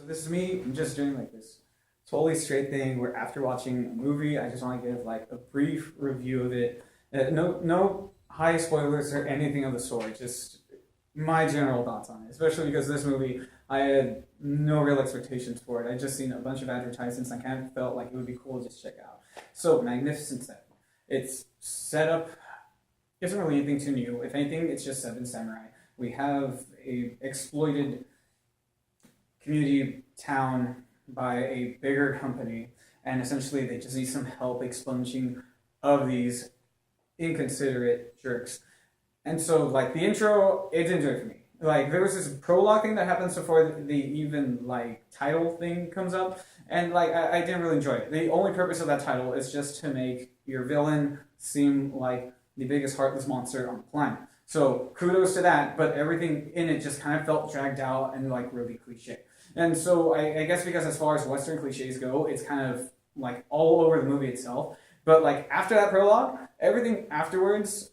So this is me. I'm just doing like this totally straight thing where after watching a movie, I just want to give like a brief review of it. No high spoilers or anything of the sort. Just my general thoughts on it. Especially because this movie, I had no real expectations for it. I just seen a bunch of advertisements. And I kind of felt like it would be cool to just check out. So Magnificent Seven. Its setup isn't really anything too new. If anything, it's just Seven Samurai. We have a exploited community town by a bigger company, and essentially they just need some help expunging of these inconsiderate jerks. And so, like, the intro, it didn't do it for me. Like, there was this prologue thing that happens before the even, like, title thing comes up, and, like, I didn't really enjoy it. The only purpose of that title is just to make your villain seem like the biggest heartless monster on the planet. So, kudos to that, but everything in it just kind of felt dragged out and, like, really cliche. And so I guess because as far as Western cliches go, it's kind of like all over the movie itself. But like after that prologue, everything afterwards,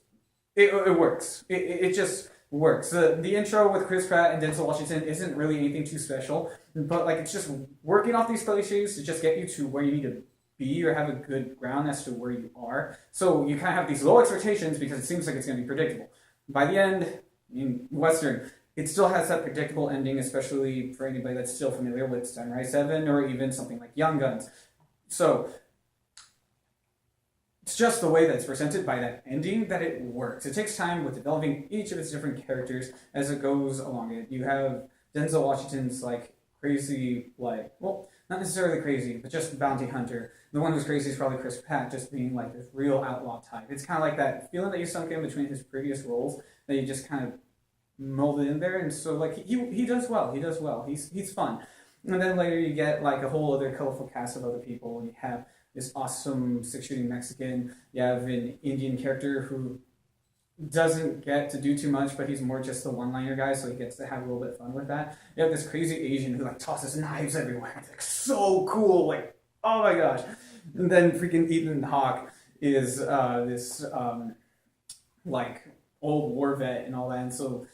it works. It just works. The intro with Chris Pratt and Denzel Washington isn't really anything too special, but like it's just working off these cliches to just get you to where you need to be or have a good ground as to where you are. So you kind of have these low expectations because it seems like it's going to be predictable. By the end, in Western, it still has that predictable ending, especially for anybody that's still familiar with Samurai 7 or even something like Young Guns. So, it's just the way that it's presented by that ending that it works. It takes time with developing each of its different characters as it goes along it. You have Denzel Washington's like crazy, like, well, not necessarily crazy, but just bounty hunter. The one who's crazy is probably Chris Pratt, just being like this real outlaw type. It's kind of like that feeling that you sunk in between his previous roles that you just kind of molded in there, and so like he does well. He's fun. And then later you get like a whole other colorful cast of other people. You have this awesome six-shooting Mexican. You have an Indian character who doesn't get to do too much, but he's more just the one-liner guy, so he gets to have a little bit of fun with that. You have this crazy Asian who like tosses knives everywhere. It's like so cool, like oh my gosh. And then freaking Ethan Hawke is this like old war vet and all that, and so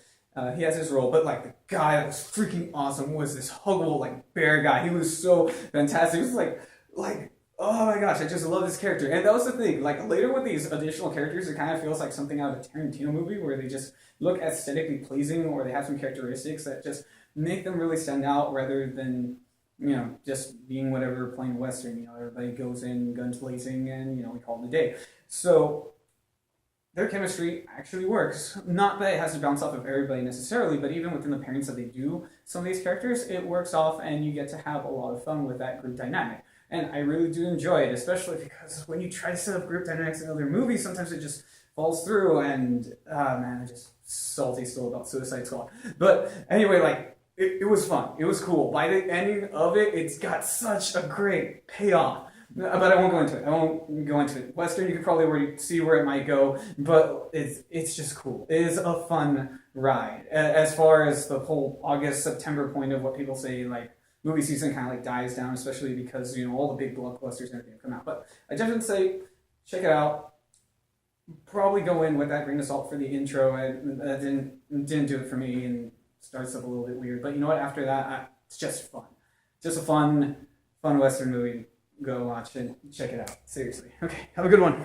he has his role, but like the guy that was freaking awesome was this huggable like bear guy. He was so fantastic. It was like oh my gosh, I just love this character. And that was the thing. Like later with these additional characters, it kind of feels like something out of a Tarantino movie where they just look aesthetically pleasing or they have some characteristics that just make them really stand out rather than just being whatever plain Western. Everybody goes in guns blazing and we call it a day. So their chemistry actually works. Not that it has to bounce off of everybody necessarily, but even within the pairings that they do, some of these characters, it works off and you get to have a lot of fun with that group dynamic. And I really do enjoy it, especially because when you try to set up group dynamics in other movies, sometimes it just falls through and, man, I'm just salty still about Suicide Squad. But anyway, like, it was fun. It was cool. By the ending of it, it's got such a great payoff. But I won't go into it. Western, you can probably already see where it might go, but it's just cool. It is a fun ride. As far as the whole August-September point of what people say, like, movie season kind of like dies down, especially because, all the big blockbusters and everything come out. But I definitely say, check it out. Probably go in with that grain of salt for the intro. That didn't do it for me and starts up a little bit weird. But you know what? After that, it's just fun. Just a fun Western movie. Go watch it. Check it out. Seriously. Okay. Have a good one.